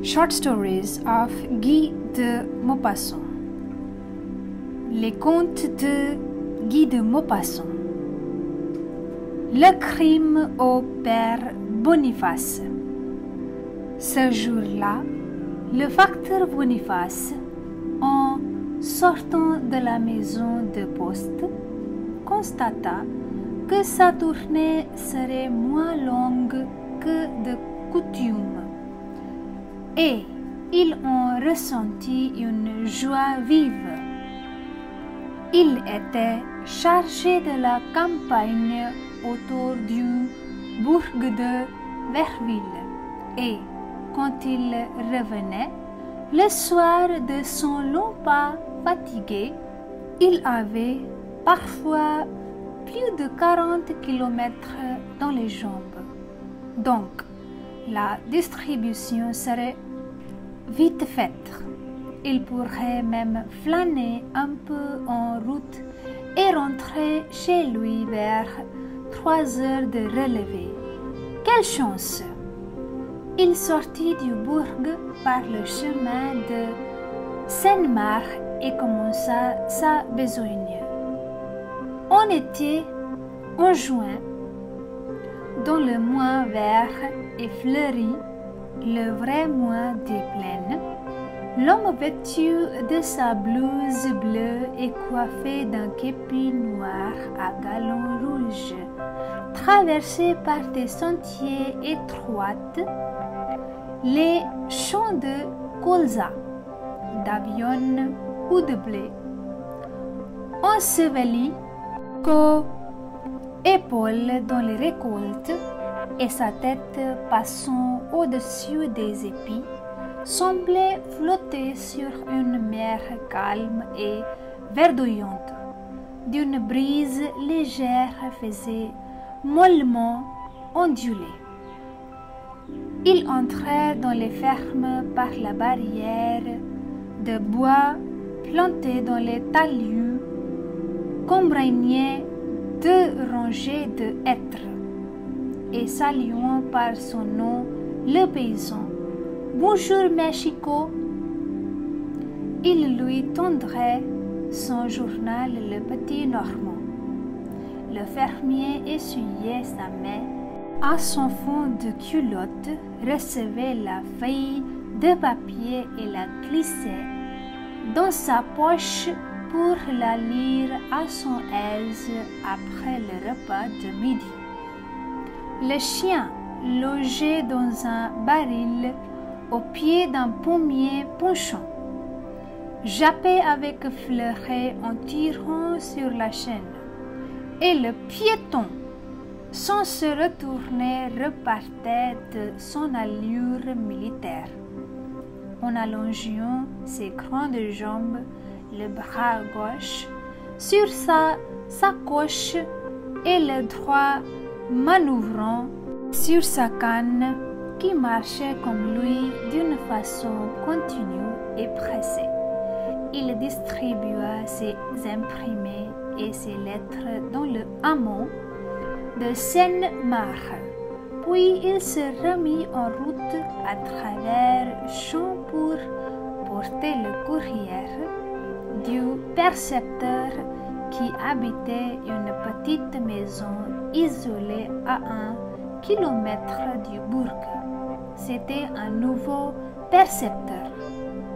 Short Stories of Guy de Maupassant. Les contes de Guy de Maupassant. Le crime au père Boniface. Ce jour-là, le facteur Boniface, en sortant de la maison de poste, constata que sa tournée serait moins longue que de coutume. Et il en ressentit une joie vive. Il était chargé de la campagne autour du bourg de Verville et quand il revenait le soir de son long pas fatigué, il avait parfois plus de 40 kilomètres dans les jambes. Donc, la distribution serait vite faite. Il pourrait même flâner un peu en route et rentrer chez lui vers 3 heures de relevée. Quelle chance! Il sortit du bourg par le chemin de Seine-Marne et commença sa besogne. On était en juin, dans le mois vert et fleuri, le vrai mois des plaines. L'homme vêtu de sa blouse bleue et coiffé d'un képi noir à galons rouges, traversé par des sentiers étroits, les champs de colza, d'avion ou de blé, ensevelis qu'aux épaules dans les récoltes, et sa tête passant au-dessus des épis, semblait flotter sur une mer calme et verdoyante. D'une brise légère faisait mollement onduler. Il entrait dans les fermes par la barrière de bois plantée dans les talus qu'embraignaient 2 rangées de hêtres, et saluant par son nom le paysan. « Bonjour, mes chicots !» Il lui tendrait son journal, le petit Normand. Le fermier essuyait sa main à son fond de culotte, recevait la feuille de papier et la glissait dans sa poche pour la lire à son aise après le repas de midi. Le chien, logé dans un baril au pied d'un pommier penchant, jappait avec fleuret en tirant sur la chaîne, et le piéton, sans se retourner, repartait de son allure militaire. En allongeant ses grandes jambes, le bras gauche sur sa sacoche et le droit manœuvrant sur sa canne qui marchait comme lui d'une façon continue et pressée. Il distribua ses imprimés et ses lettres dans le hameau de Seine-Marne. Puis il se remit en route à travers champs pour porter le courrier du percepteur qui habitait une petite maison isolée à 1 kilomètre du bourg. C'était un nouveau percepteur.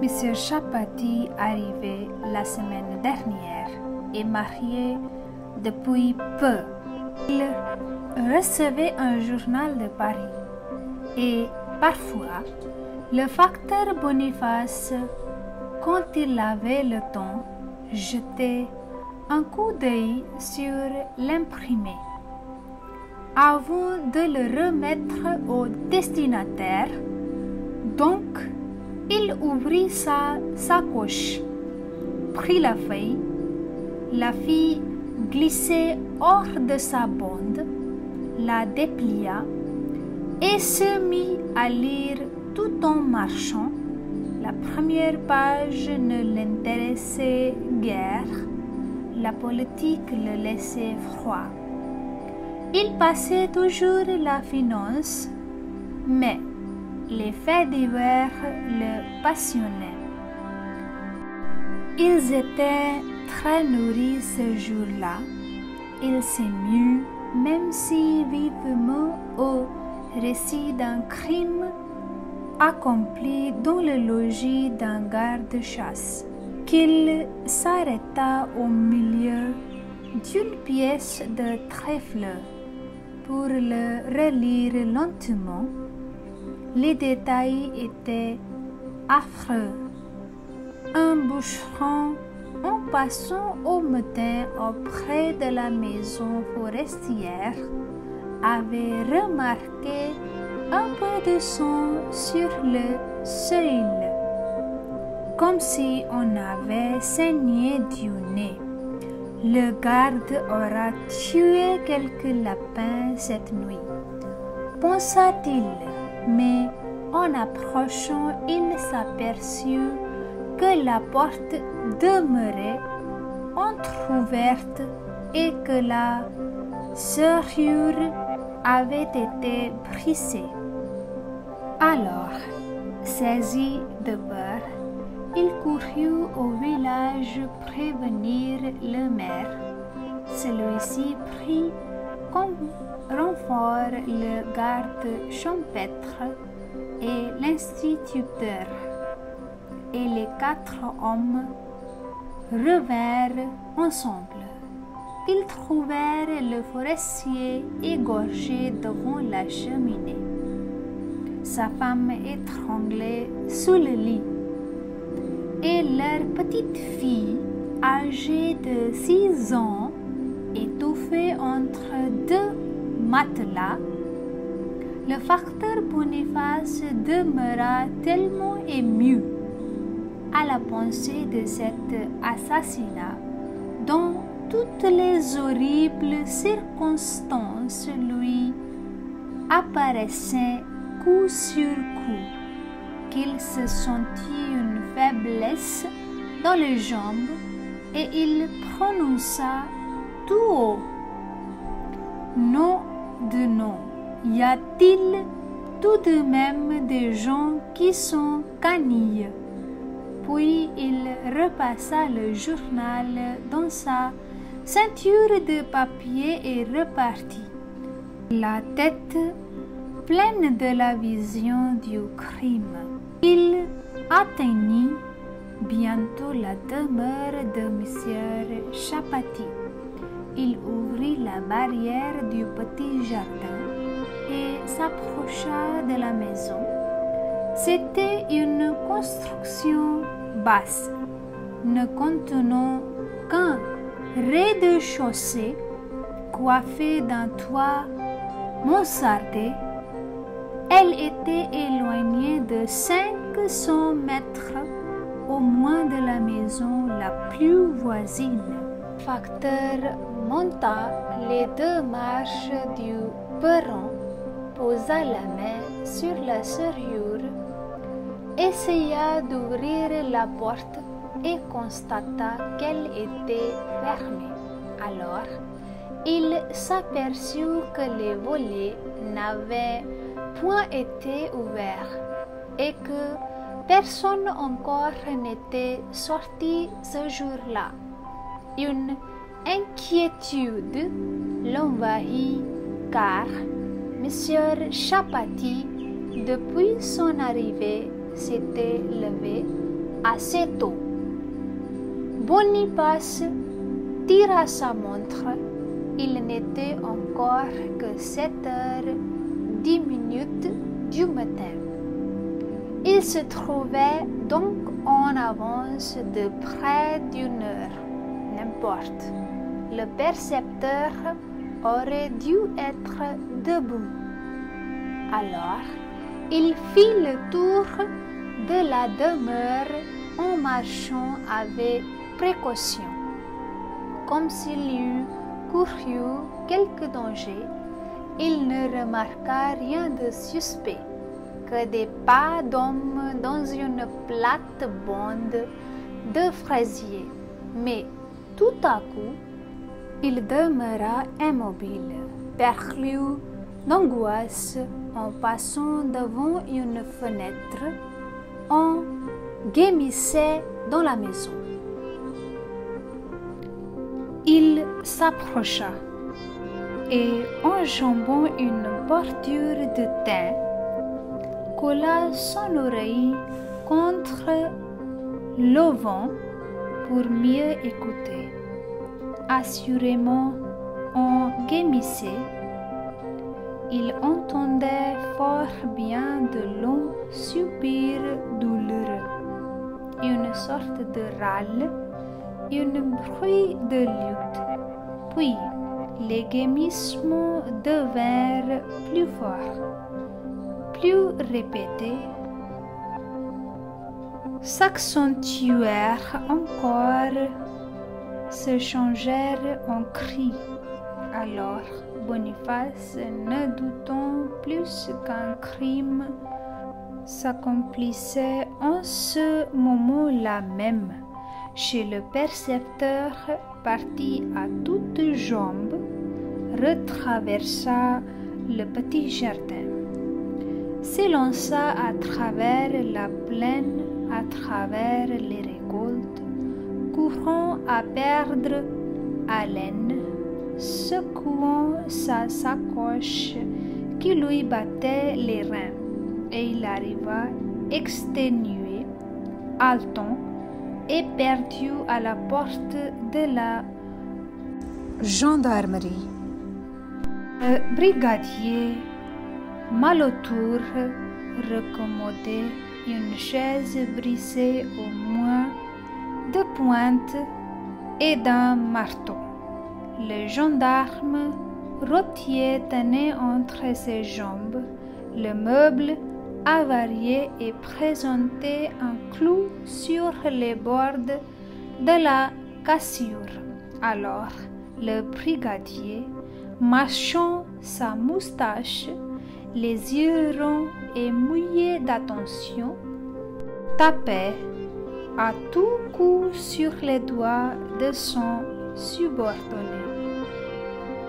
Monsieur Chapati arrivait la semaine dernière et marié depuis peu. Il recevait un journal de Paris et parfois le facteur Boniface, quand il avait le temps, jetait un coup d'œil sur l'imprimé. Avant de le remettre au destinataire, donc, il ouvrit sa sacoche, prit la feuille, la fit glisser hors de sa bande, la déplia et se mit à lire tout en marchant. La première page ne l'intéressait guère, la politique le laissait froid. Il passait toujours la finance, mais Les faits divers le passionnaient. Ils étaient très nourris ce jour-là. Il s'émut, même si vivement, au récit d'un crime accompli dans le logis d'un garde-chasse, qu'il s'arrêta au milieu d'une pièce de trèfle pour le relire lentement. Les détails étaient affreux. Un bûcheron, en passant au matin auprès de la maison forestière, avait remarqué un peu de sang sur le seuil, comme si on avait saigné du nez. Le garde aura tué quelques lapins cette nuit, pensa-t-il, mais en approchant, il s'aperçut que la porte demeurait entr'ouverte et que la serrure avait été brisée. Alors, saisi de peur, il courut au village prévenir le maire. Celui-ci prit comme renfort le garde champêtre et l'instituteur, et les 4 hommes revinrent ensemble. Ils trouvèrent le forestier égorgé devant la cheminée, sa femme étranglée sous le lit, et leur petite fille, âgée de 6 ans, étouffée entre 2 matelas. Le facteur Boniface demeura tellement ému à la pensée de cet assassinat, dont toutes les horribles circonstances lui apparaissaient coup sur coup, qu'il se sentit une faiblesse dans les jambes et il prononça tout haut: nom de nom, y a-t-il tout de même des gens qui sont canilles? Puis il repassa le journal dans sa ceinture de papier et repartit, la tête pleine de la vision du crime. Il atteignit bientôt la demeure de M. Chapati. Il ouvrit la barrière du petit jardin et s'approcha de la maison. C'était une construction basse, ne contenant qu'un rez-de-chaussée coiffé d'un toit mansardé. Elle était éloignée de 500 mètres au moins de la maison la plus voisine. Le facteur monta les 2 marches du perron, posa la main sur la serrure, essaya d'ouvrir la porte et constata qu'elle était fermée. Alors, il s'aperçut que les volets n'avaient point été ouverts et que personne encore n'était sorti ce jour-là. Une inquiétude l'envahit car M. Chapati, depuis son arrivée, s'était levé assez tôt. Boniface tira sa montre. Il n'était encore que 7h10 du matin. Il se trouvait donc en avance de près d'1 heure. N'importe, le percepteur aurait dû être debout. Alors, il fit le tour de la demeure en marchant avec précaution, comme s'il eût couru quelque danger. Il ne remarqua rien de suspect, que des pas d'hommes dans une plate-bande de fraisier. Mais tout à coup, il demeura immobile, perclus d'angoisse en passant devant une fenêtre. On gémissait dans la maison. Il s'approcha et, enjambant une bordure de thym, colla son oreille contre l'auvent pour mieux écouter. Assurément, on gémissait. Il entendait fort bien de longs soupirs douloureux, une sorte de râle, un bruit de lutte. Puis, les gémissements devinrent plus forts, plus répétés, s'accentuèrent encore, se changèrent en cris. Alors, Boniface, ne doutant plus qu'un crime s'accomplissait en ce moment-là même, chez le percepteur, partit à toutes jambes, retraversa le petit jardin, s'élança à travers la plaine, à travers les récoltes, courant à perdre haleine, secouant sa sacoche qui lui battait les reins, et il arriva exténué, haletant, éperdu à la porte de la gendarmerie. Le brigadier, mal autour, recommodé, une chaise brisée au moins de pointe et d'un marteau. Le gendarme rôtier tenait entre ses jambes le meuble avarié et présentait un clou sur les bords de la cassure. Alors, le brigadier, mâchant sa moustache, les yeux ronds et mouillés d'attention, tapait à tout coup sur les doigts de son subordonné.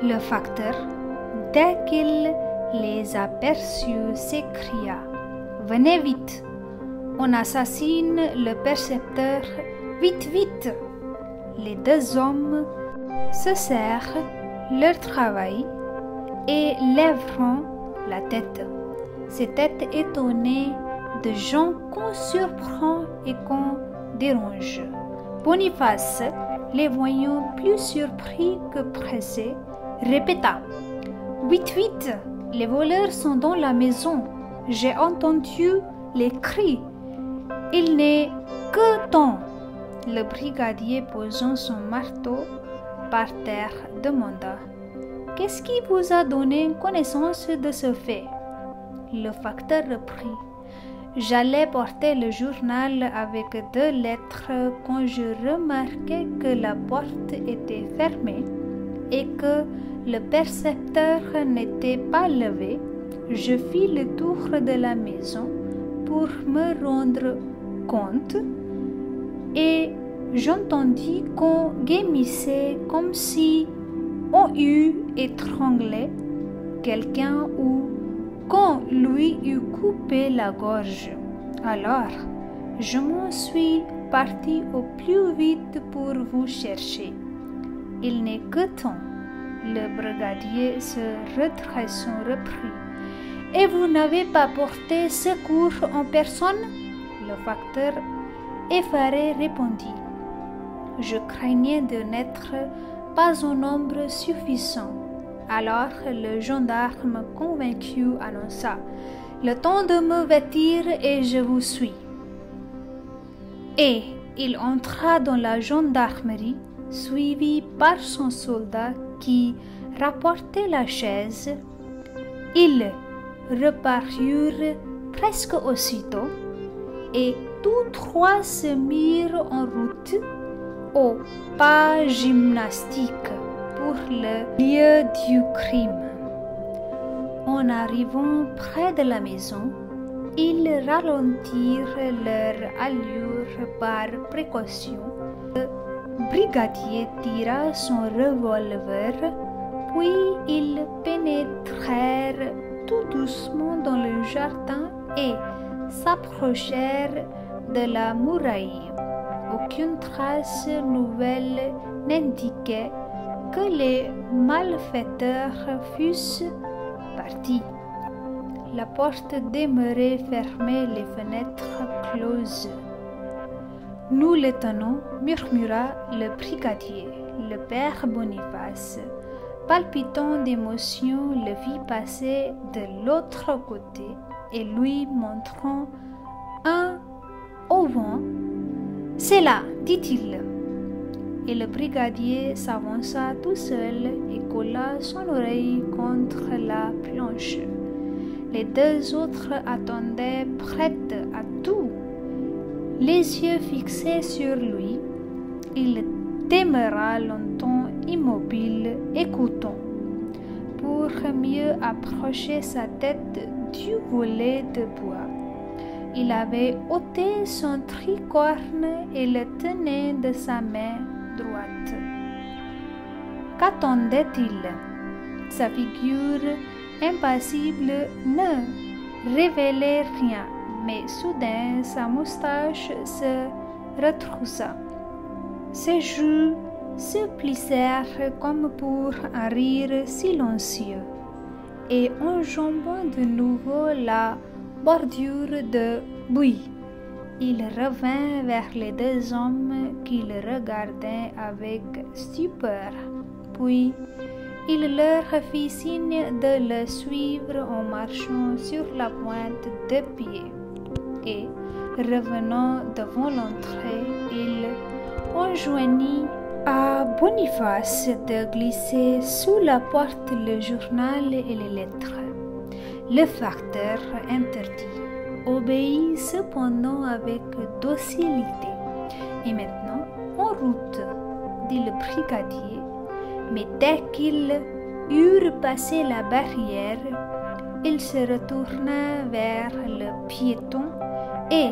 Le facteur, dès qu'il les aperçut, s'écria: « Venez vite, on assassine le percepteur, vite, vite !» Les deux hommes cessèrent leur travail et lèveront la tête. C'étaient étonnés de gens qu'on surprend et qu'on dérange. Boniface, les voyant plus surpris que pressés, répéta: « Vite, vite, les voleurs sont dans la maison. J'ai entendu les cris. Il n'est que temps. » Le brigadier, posant son marteau par terre, demanda: « Qu'est-ce qui vous a donné connaissance de ce fait ?» Le facteur reprit: « J'allais porter le journal avec 2 lettres quand je remarquai que la porte était fermée et que le percepteur n'était pas levé. Je fis le tour de la maison pour me rendre compte et j'entendis qu'on gémissait comme si on eût étranglé quelqu'un ou qu'on lui eût coupé la gorge. Alors, je m'en suis parti au plus vite pour vous chercher. Il n'est que temps. » Le brigadier, se redressant, reprit: « Et vous n'avez pas porté secours en personne ?» Le facteur, effaré, répondit: « Je craignais de n'être pas en nombre suffisant. » Alors le gendarme convaincu annonça: « Le temps de me vêtir et je vous suis. » Et il entra dans la gendarmerie, suivi par son soldat qui rapportait la chaise. Ils reparurent presque aussitôt et tous 3 se mirent en route au pas gymnastique pour le lieu du crime. En arrivant près de la maison, ils ralentirent leur allure par précaution. Le brigadier tira son revolver, Puis ils pénétrèrent tout doucement dans le jardin et s'approchèrent de la muraille. Aucune trace nouvelle n'indiquait que les malfaiteurs fussent partis. La porte demeurait fermée, les fenêtres closes. « Nous le tenons, murmura le brigadier. Le père Boniface, palpitant d'émotion, le vit passer de l'autre côté et lui montrant un auvent. « C'est là, dit-il. » Et le brigadier s'avança tout seul et colla son oreille contre la planche. Les deux autres attendaient prêtes à tout. Les yeux fixés sur lui, il demeura longtemps immobile, écoutant, pour mieux approcher sa tête du volet de bois. Il avait ôté son tricorne et le tenait de sa main droite. Qu'attendait-il? Sa figure impassible ne révélait rien, mais soudain sa moustache se retroussa. Ses joues se plissèrent comme pour un rire silencieux, et enjambant de nouveau la bordure de buis, il revint vers les deux hommes qui le regardaient avec stupeur. Puis il leur fit signe de le suivre en marchant sur la pointe des pieds. Et, revenant devant l'entrée, il enjoignit à Boniface de glisser sous la porte le journal et les lettres. Le facteur interdit, obéit cependant avec docilité. Et maintenant, en route, dit le brigadier. Mais dès qu'ils eurent passé la barrière, il se retourna vers le piéton et,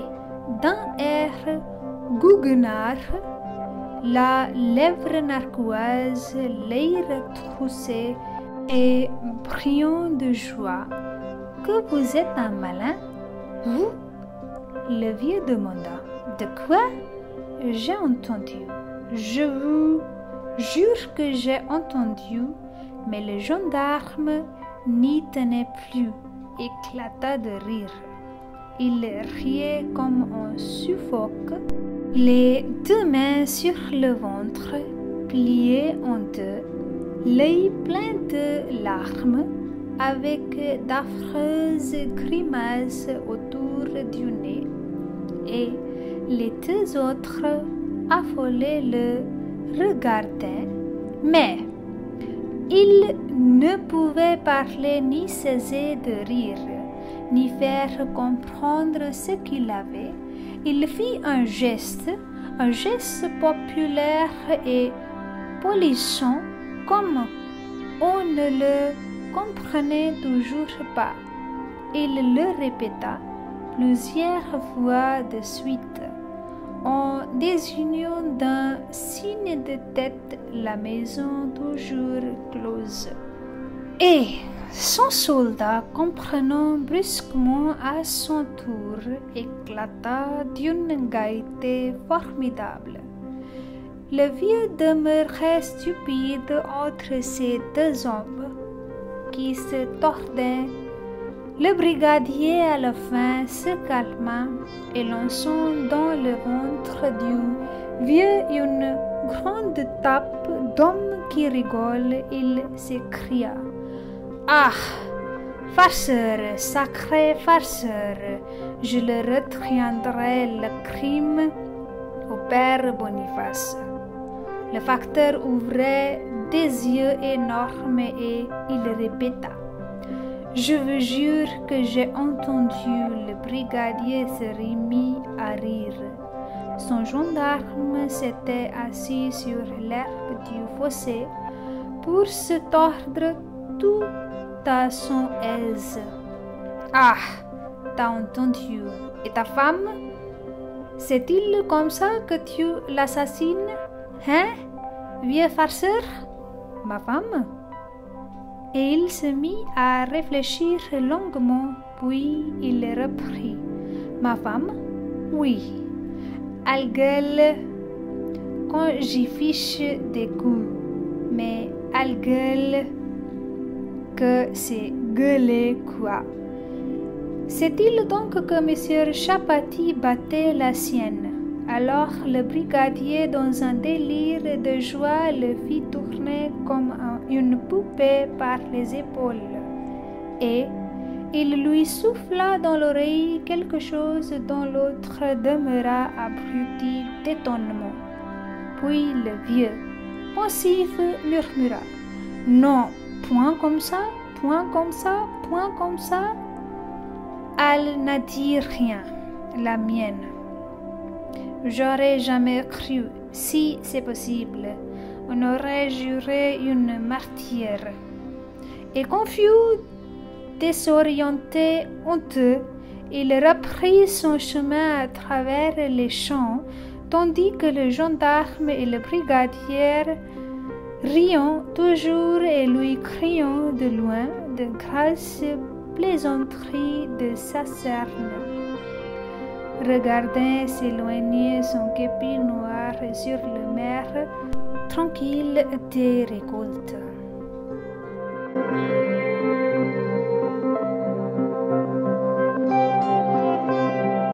d'un air goguenard, la lèvre narquoise, l'œil retroussé et brillant de joie. « Que vous êtes un malin, vous ?» le vieux demanda. « De quoi ?» J'ai entendu. Je vous jure que j'ai entendu, mais le gendarme n'y tenait plus, éclata de rire. Il riait comme un suffoque, les deux mains sur le ventre, pliées en deux, l'œil plein de larmes, avec d'affreuses grimaces autour du nez, et les deux autres, affolés, le regardaient, mais il ne pouvait parler ni cesser de rire, ni faire comprendre ce qu'il avait. Il fit un geste populaire et polissant, comme on ne le comprenait toujours pas. Il le répéta plusieurs fois de suite, en désignant d'un signe de tête la maison toujours close. Et son soldat, comprenant brusquement à son tour, éclata d'une gaieté formidable. Le vieux demeurait stupide entre ces deux hommes qui se tordaient. Le brigadier à la fin se calma et lançant dans le ventre du vieux une grande tape d'homme qui rigole, il s'écria: « Ah, farceur, sacré farceur, je le retiendrai le crime au père Boniface. » Le facteur ouvrait des yeux énormes et il répéta: « Je vous jure que j'ai entendu. » Le brigadier se remit à rire. Son gendarme s'était assis sur l'herbe du fossé pour se tordre tout à son aise. « Ah, t'as entendu. Et ta femme? C'est-il comme ça que tu l'assassines? Hein, vieux farceur? » « Ma femme? Et il se mit à réfléchir longuement, puis il reprit. Ma femme? Oui. Elle gueule quand j'y fiche des coups, mais elle gueule que c'est gueuler quoi. C'est-il donc que M. Chapati battait la sienne? Alors le brigadier, dans un délire de joie, le fit tourner comme une poupée par les épaules, et il lui souffla dans l'oreille quelque chose dont l'autre demeura abruti d'étonnement. Puis le vieux, pensif, murmura: Non, point comme ça, point comme ça, point comme ça. Elle n'a dit rien, la mienne. J'aurais jamais cru, si c'est possible, on aurait juré une martyre. Et confus, désorienté, honteux, il reprit son chemin à travers les champs, tandis que le gendarme et le brigadier, riant toujours et lui criant de loin de grasses plaisanteries de sa cerne, regardaient s'éloigner son képi noir sur la mer tranquille des récoltes.